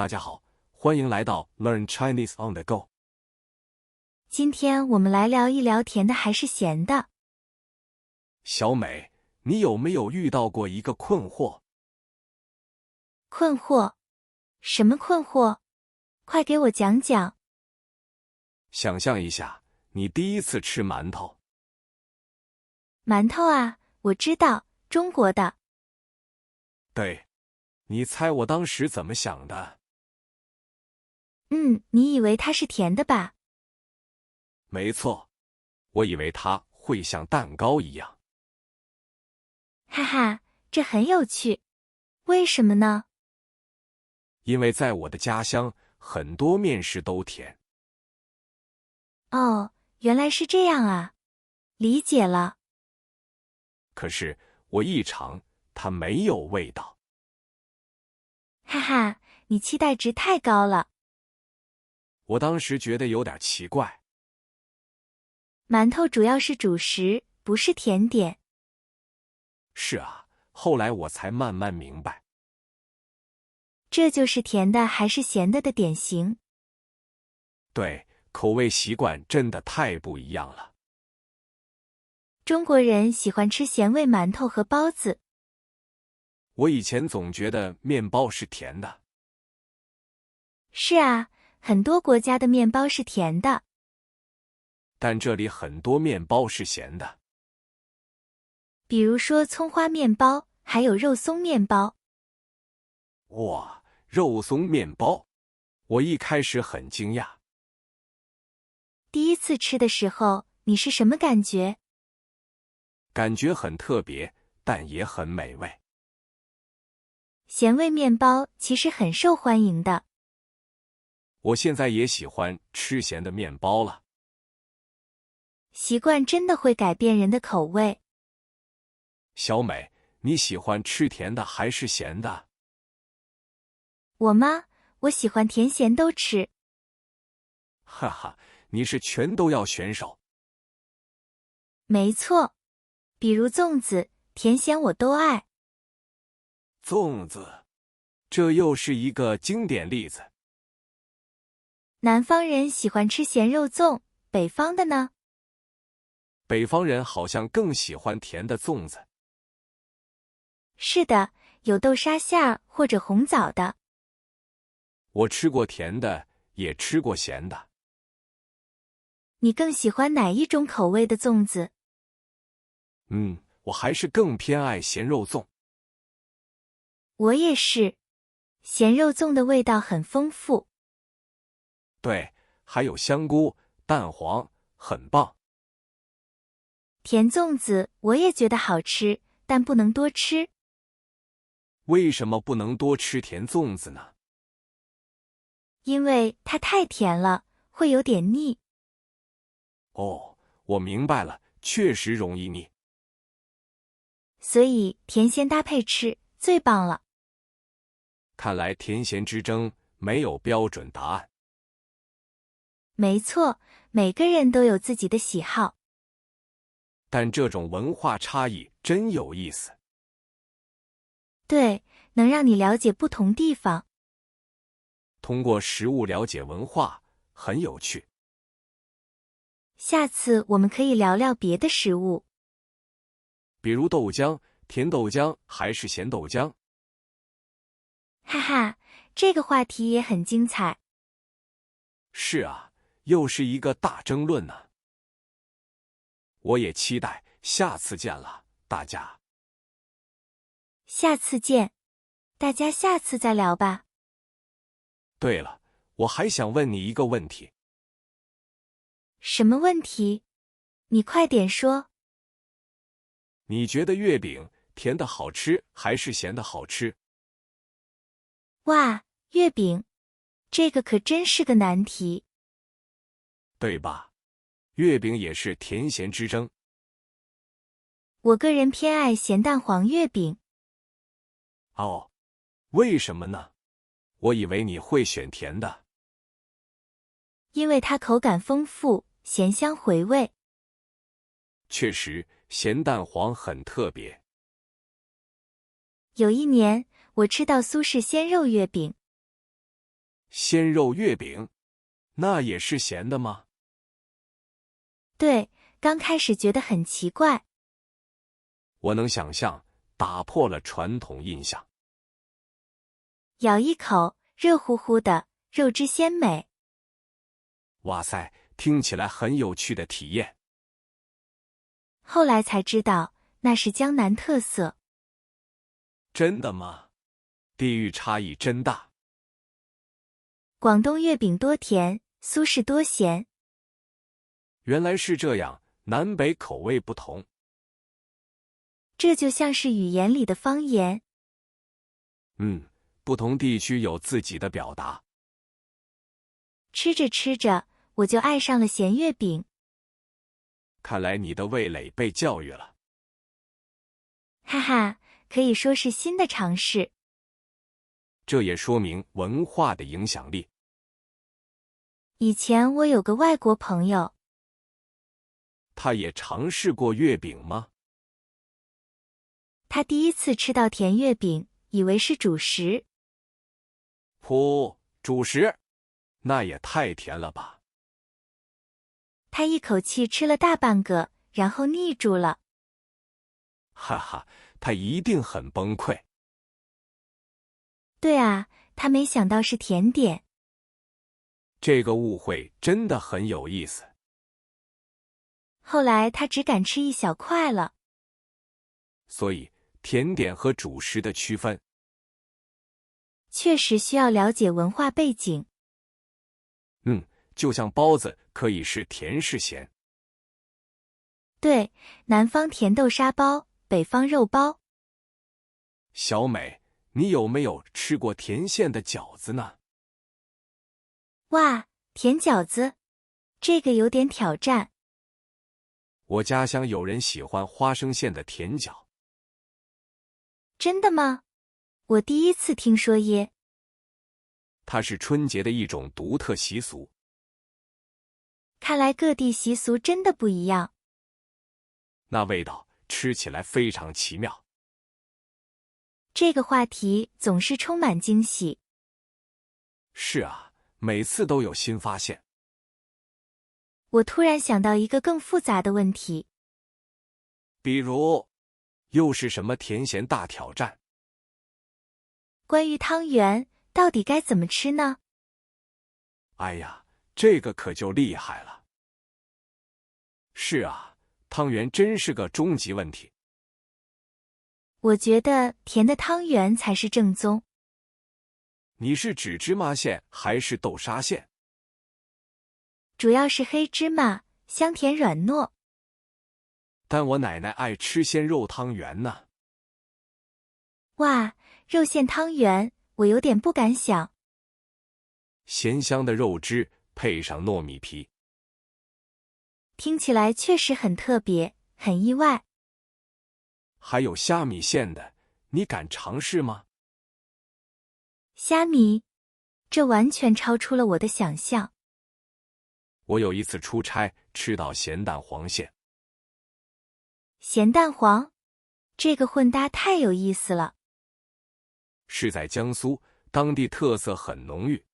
家好，欢迎来到 Learn Chinese on the Go。今天我们来聊一聊甜的还是咸的。小美，你有没有遇到过一个困惑？困惑？什么困惑？快给我讲讲。想象一下，你第一次吃馒头。馒头啊，我知道，中国的。对，你猜我当时怎么想的？你以为它是甜的吧？没错，我以为它会像蛋糕一样。哈哈，这很有趣。为什么呢？因为在我的家乡，很多面食都甜。哦，原来是这样啊，理解了。可是我一尝，它没有味道。哈哈，你期待值太高了。我当时觉得有点奇怪。馒头主要是主食，不是甜点。是啊，后来我才慢慢明白。这就是甜的还是咸的典型。对，口味习惯真的太不一样了。中国人喜欢吃咸味馒头和包子。我以前总觉得面包是甜的。是啊，很多国家的面包是甜的。但这里很多面包是咸的。比如说葱花面包，还有肉松面包。哇，肉松面包！我一开始很惊讶。第一次吃的时候，你是什么感觉？感觉很特别，但也很美味。咸味面包其实很受欢迎的。我现在也喜欢吃咸的面包了。习惯真的会改变人的口味。小美，你喜欢吃甜的还是咸的？我吗？我喜欢甜咸都吃。哈哈，你是全都要选手。没错，比如粽子，甜咸我都爱。粽子，这又是一个经典例子。南方人喜欢吃咸肉粽，北方的呢？北方人好像更喜欢甜的粽子。是的，有豆沙馅儿或者红枣的。我吃过甜的，也吃过咸的。你更喜欢哪一种口味的粽子？我还是更偏爱咸肉粽。我也是，咸肉粽的味道很丰富。对，还有香菇、蛋黄，很棒。甜粽子我也觉得好吃，但不能多吃。为什么不能多吃甜粽子呢？因为它太甜了，会有点腻。哦，我明白了，确实容易腻。所以甜咸搭配吃最棒了。看来甜咸之争没有标准答案。没错，每个人都有自己的喜好。但这种文化差异真有意思。对，能让你了解不同地方。通过食物了解文化，很有趣。下次我们可以聊聊别的食物。比如豆浆，甜豆浆还是咸豆浆？哈哈，这个话题也很精彩。是啊，又是一个大争论呢。我也期待下次见了，大家。下次见，大家下次再聊吧。对了，我还想问你一个问题。什么问题？你快点说。你觉得月饼甜的好吃还是咸的好吃？哇，月饼，这个可真是个难题。对吧？月饼也是甜咸之争。我个人偏爱咸蛋黄月饼。哦，为什么呢？我以为你会选甜的。因为它口感丰富，咸香回味。确实，咸蛋黄很特别。有一年，我吃到苏式鲜肉月饼。鲜肉月饼，那也是咸的吗？对，刚开始觉得很奇怪。我能想象，打破了传统印象。咬一口，热乎乎的，肉质鲜美。哇塞，听起来很有趣的体验。后来才知道，那是江南特色。真的吗？地域差异真大。广东月饼多甜，苏式多咸。原来是这样，南北口味不同。这就像是语言里的方言。不同地区有自己的表达。吃着吃着，我就爱上了咸月饼。看来你的味蕾被教育了。哈哈，可以说是新的尝试。这也说明文化的影响力。以前我有个外国朋友，他也尝试过月饼吗？他第一次吃到甜月饼，以为是主食。噗，主食？那也太甜了吧！他一口气吃了大半个，然后腻住了。哈哈，他一定很崩溃。对啊，他没想到是甜点。这个误会真的很有意思。后来他只敢吃一小块了。所以，甜点和主食的区分，确实需要了解文化背景。就像包子可以是甜是咸。对，南方甜豆沙包，北方肉包。小美，你有没有吃过甜馅的饺子呢？哇，甜饺子，这个有点挑战。我家乡有人喜欢花生馅的甜饺。真的吗？我第一次听说耶。它是春节的一种独特习俗。看来各地习俗真的不一样。那味道吃起来非常奇妙。这个话题总是充满惊喜。是啊，每次都有新发现。我突然想到一个更复杂的问题。比如，又是什么甜咸大挑战？关于汤圆，到底该怎么吃呢？哎呀，这个可就厉害了。是啊，汤圆真是个终极问题。我觉得甜的汤圆才是正宗。你是指芝麻馅还是豆沙馅？主要是黑芝麻，香甜软糯。但我奶奶爱吃鲜肉汤圆呢。哇，肉馅汤圆，我有点不敢想。咸香的肉汁配上糯米皮，听起来确实很特别，很意外。还有虾米馅的，你敢尝试吗？虾米，这完全超出了我的想象。我有一次出差吃到咸蛋黄馅。咸蛋黄，这个混搭太有意思了。是在江苏，当地特色很浓郁。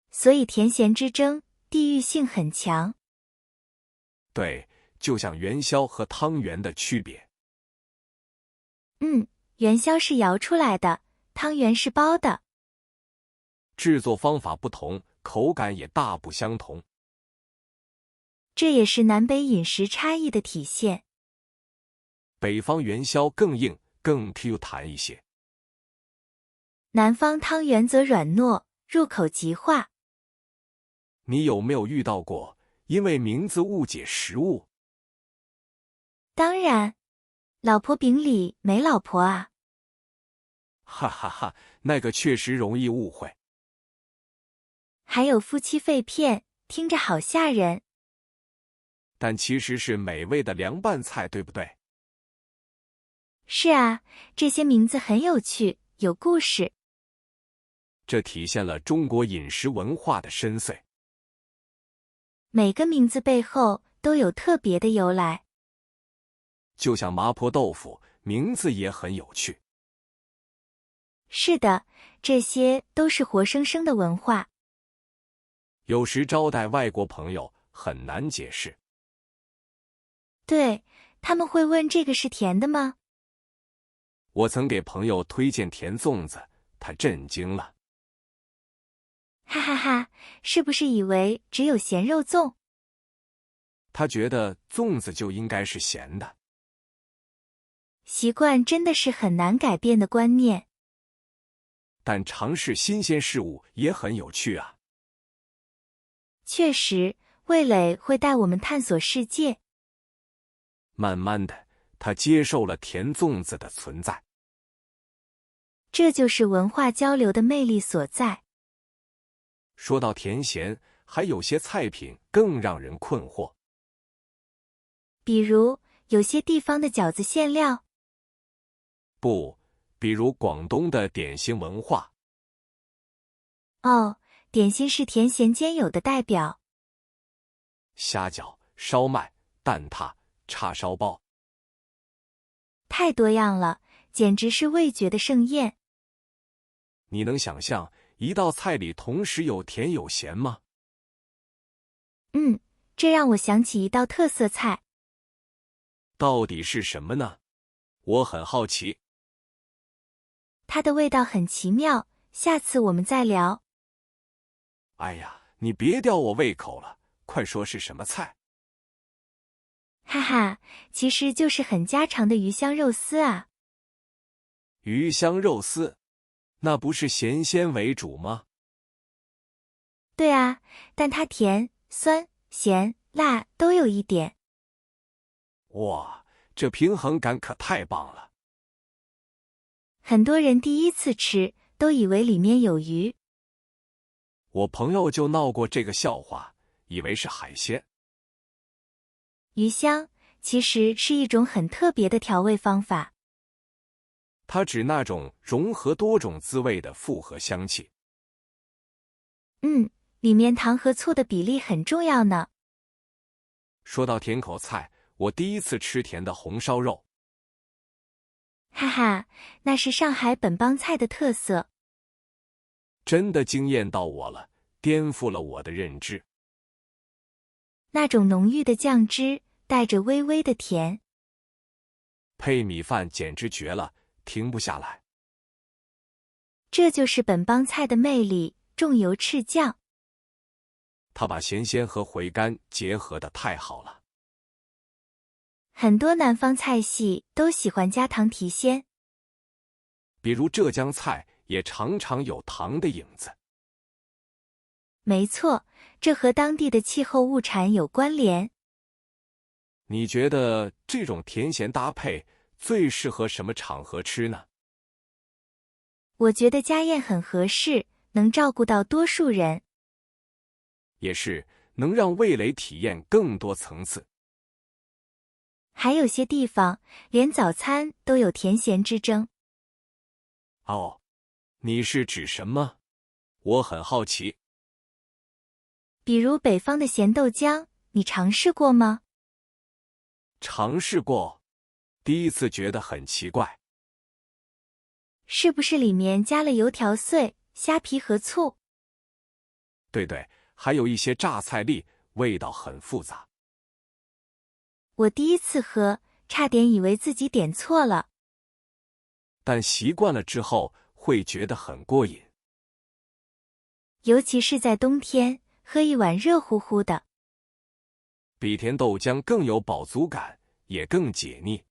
所以甜咸之争，地域性很强。对，就像元宵和汤圆的区别。元宵是摇出来的，汤圆是包的。制作方法不同，口感也大不相同。这也是南北饮食差异的体现。北方元宵更硬，更 Q 弹一些。南方汤圆则软糯，入口即化。你有没有遇到过因为名字误解食物？当然，老婆饼里没老婆啊。哈哈哈，那个确实容易误会。还有夫妻肺片，听着好吓人。但其实是美味的凉拌菜，对不对？是啊，这些名字很有趣，有故事。这体现了中国饮食文化的深邃。每个名字背后都有特别的由来。就像麻婆豆腐，名字也很有趣。是的，这些都是活生生的文化。有时招待外国朋友很难解释。对，他们会问这个是甜的吗？我曾给朋友推荐甜粽子，他震惊了。哈哈哈，是不是以为只有咸肉粽？他觉得粽子就应该是咸的。习惯真的是很难改变的观念。但尝试新鲜事物也很有趣啊。确实，味蕾会带我们探索世界。慢慢的，他接受了甜粽子的存在。这就是文化交流的魅力所在。说到甜咸，还有些菜品更让人困惑。比如，有些地方的饺子馅料。不，比如广东的点心文化。哦，点心是甜咸兼有的代表。虾饺、烧麦、蛋挞、叉烧包，太多样了，简直是味觉的盛宴。你能想象一道菜里同时有甜有咸吗？这让我想起一道特色菜。到底是什么呢？我很好奇。它的味道很奇妙，下次我们再聊。哎呀，你别吊我胃口了，快说是什么菜？哈哈，其实就是很家常的鱼香肉丝啊。鱼香肉丝，那不是咸鲜为主吗？对啊，但它甜、酸、咸、辣都有一点。哇，这平衡感可太棒了。很多人第一次吃都以为里面有鱼。我朋友就闹过这个笑话，以为是海鲜。鱼香其实是一种很特别的调味方法。它指那种融合多种滋味的复合香气。里面糖和醋的比例很重要呢。说到甜口菜，我第一次吃甜的红烧肉。哈哈，那是上海本帮菜的特色。真的惊艳到我了，颠覆了我的认知。那种浓郁的酱汁，带着微微的甜，配米饭简直绝了，停不下来。这就是本帮菜的魅力，重油赤酱。它把咸鲜和回甘结合得太好了。很多南方菜系都喜欢加糖提鲜，比如浙江菜也常常有糖的影子。没错，这和当地的气候物产有关联。你觉得这种甜咸搭配最适合什么场合吃呢？我觉得家宴很合适，能照顾到多数人。也是能让味蕾体验更多层次。还有些地方连早餐都有甜咸之争。哦，你是指什么？我很好奇。比如北方的咸豆浆，你尝试过吗？尝试过，第一次觉得很奇怪。是不是里面加了油条碎、虾皮和醋？对对，还有一些榨菜粒，味道很复杂。我第一次喝，差点以为自己点错了。但习惯了之后，会觉得很过瘾。尤其是在冬天，喝一碗热乎乎的。比甜豆浆更有饱足感，也更解腻。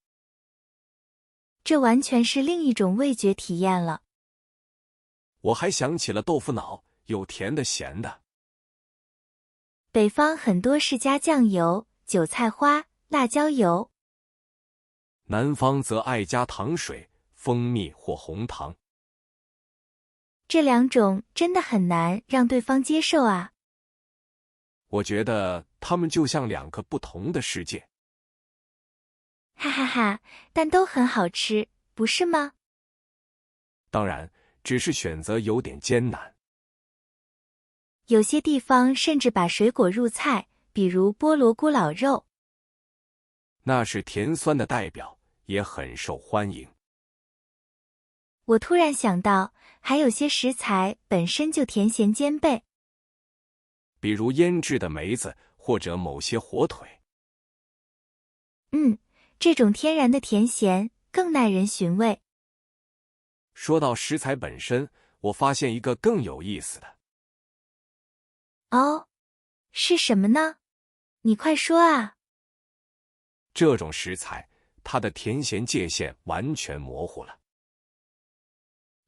这完全是另一种味觉体验了。我还想起了豆腐脑，有甜的咸的。北方很多是加酱油、韭菜花、辣椒油。南方则爱加糖水、蜂蜜或红糖。这两种真的很难让对方接受啊。我觉得它们就像两个不同的世界。哈哈哈，但都很好吃，不是吗？当然，只是选择有点艰难。有些地方甚至把水果入菜，比如菠萝咕咾肉。那是甜酸的代表，也很受欢迎。我突然想到，还有些食材本身就甜咸兼备，比如腌制的梅子或者某些火腿。这种天然的甜咸更耐人寻味。说到食材本身，我发现一个更有意思的。哦，是什么呢？你快说啊！这种食材，它的甜咸界限完全模糊了。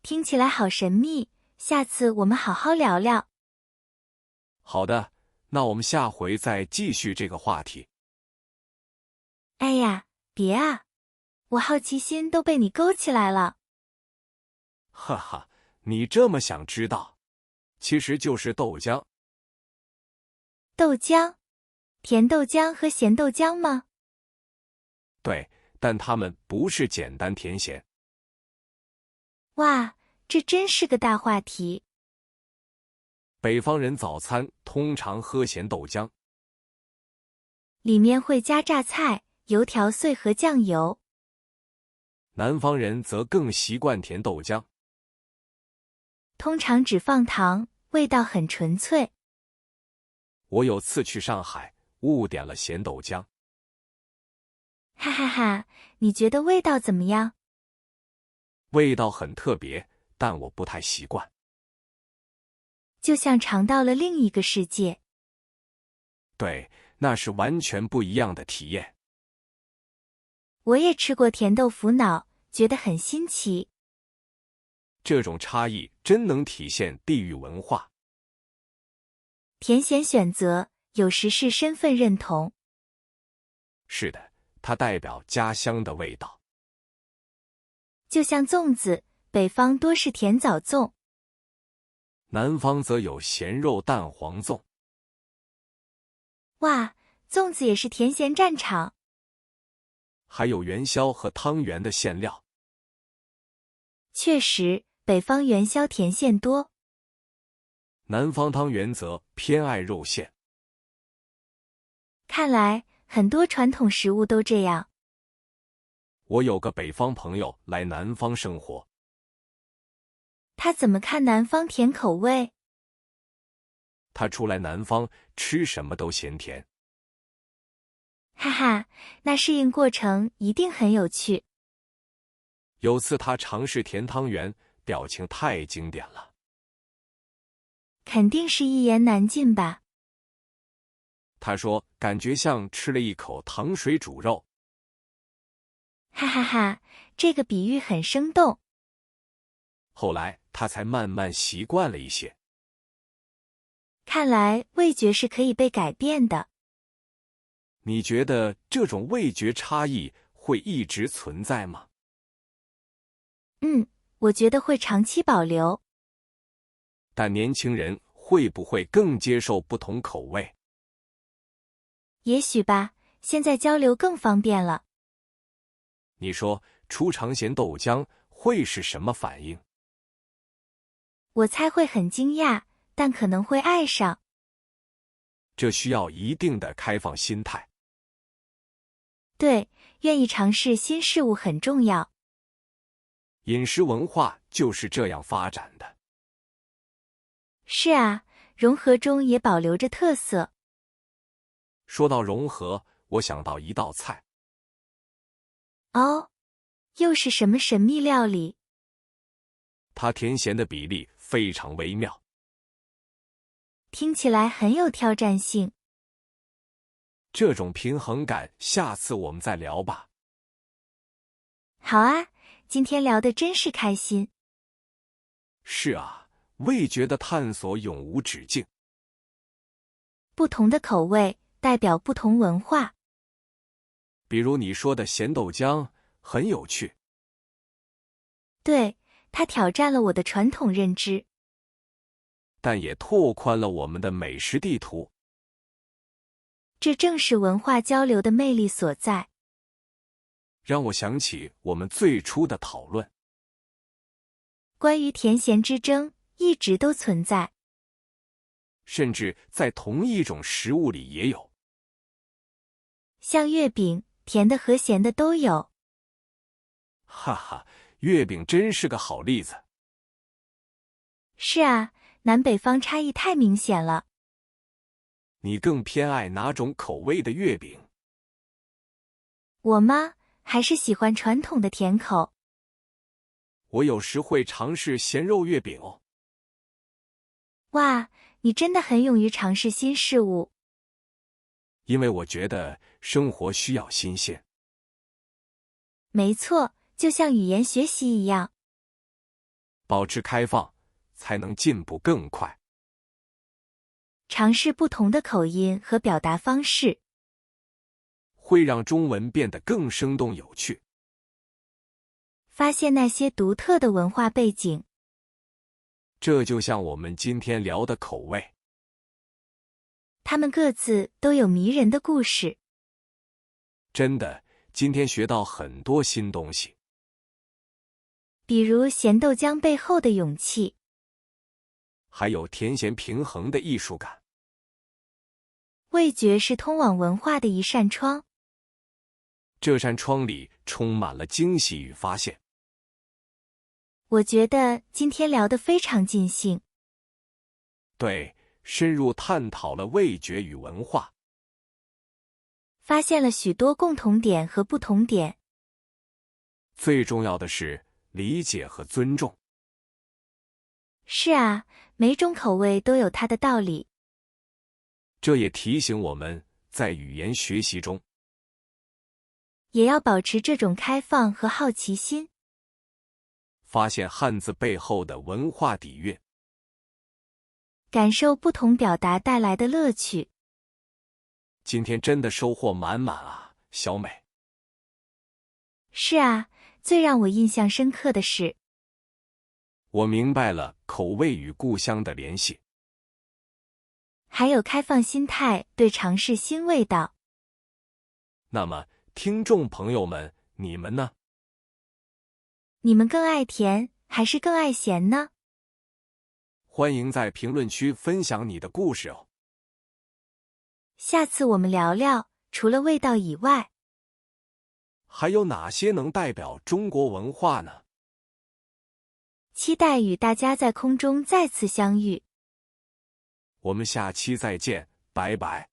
听起来好神秘，下次我们好好聊聊。好的，那我们下回再继续这个话题。哎呀，别啊！我好奇心都被你勾起来了。哈哈，你这么想知道，其实就是豆浆。豆浆？甜豆浆和咸豆浆吗？对，但它们不是简单甜咸。哇，这真是个大话题。北方人早餐通常喝咸豆浆，里面会加榨菜、油条碎和酱油。南方人则更习惯甜豆浆。通常只放糖，味道很纯粹。我有次去上海，误点了咸豆浆。哈哈哈，你觉得味道怎么样？味道很特别，但我不太习惯。就像尝到了另一个世界。对，那是完全不一样的体验。我也吃过甜豆腐脑，觉得很新奇。这种差异真能体现地域文化。甜咸选择有时是身份认同。是的，它代表家乡的味道。就像粽子，北方多是甜枣粽，南方则有咸肉蛋黄粽。哇，粽子也是甜咸战场。还有元宵和汤圆的馅料。确实，北方元宵甜馅多，南方汤圆则偏爱肉馅。看来很多传统食物都这样。我有个北方朋友来南方生活，他怎么看南方甜口味？他出来南方吃什么都嫌甜。哈哈，那适应过程一定很有趣。有次他尝试甜汤圆，表情太经典了。肯定是一言难尽吧。他说感觉像吃了一口糖水煮肉。哈哈哈，这个比喻很生动。后来他才慢慢习惯了一些。看来味觉是可以被改变的。你觉得这种味觉差异会一直存在吗？我觉得会长期保留。但年轻人会不会更接受不同口味？也许吧，现在交流更方便了。你说出尝咸豆浆会是什么反应？我猜会很惊讶，但可能会爱上。这需要一定的开放心态。对，愿意尝试新事物很重要。饮食文化就是这样发展的。是啊，融合中也保留着特色。说到融合，我想到一道菜。哦，又是什么神秘料理？它甜咸的比例非常微妙。听起来很有挑战性。这种平衡感，下次我们再聊吧。好啊，今天聊得真是开心。是啊，味觉的探索永无止境。不同的口味代表不同文化。比如你说的咸豆浆很有趣。对，它挑战了我的传统认知。但也拓宽了我们的美食地图。这正是文化交流的魅力所在。让我想起我们最初的讨论。关于甜咸之争一直都存在。甚至在同一种食物里也有。像月饼，甜的和咸的都有。哈哈，月饼真是个好例子。是啊，南北方差异太明显了。你更偏爱哪种口味的月饼？我吗？还是喜欢传统的甜口。我有时会尝试咸肉月饼哦。哇，你真的很勇于尝试新事物。因为我觉得生活需要新鲜。没错，就像语言学习一样。保持开放，才能进步更快。尝试不同的口音和表达方式，会让中文变得更生动有趣。发现那些独特的文化背景。这就像我们今天聊的口味，他们各自都有迷人的故事。真的，今天学到很多新东西。比如咸豆浆背后的勇气，还有甜咸平衡的艺术感。味觉是通往文化的一扇窗，这扇窗里充满了惊喜与发现。我觉得今天聊得非常尽兴。对，深入探讨了味觉与文化，发现了许多共同点和不同点。最重要的是理解和尊重。是啊，每种口味都有它的道理。这也提醒我们在语言学习中，也要保持这种开放和好奇心。发现汉字背后的文化底蕴，感受不同表达带来的乐趣。今天真的收获满满啊，小美。是啊，最让我印象深刻的是，我明白了口味与故乡的联系，还有开放心态对尝试新味道。那么，听众朋友们，你们呢？你们更爱甜还是更爱咸呢？欢迎在评论区分享你的故事哦。下次我们聊聊，除了味道以外，还有哪些能代表中国文化呢？期待与大家在空中再次相遇。我们下期再见，拜拜。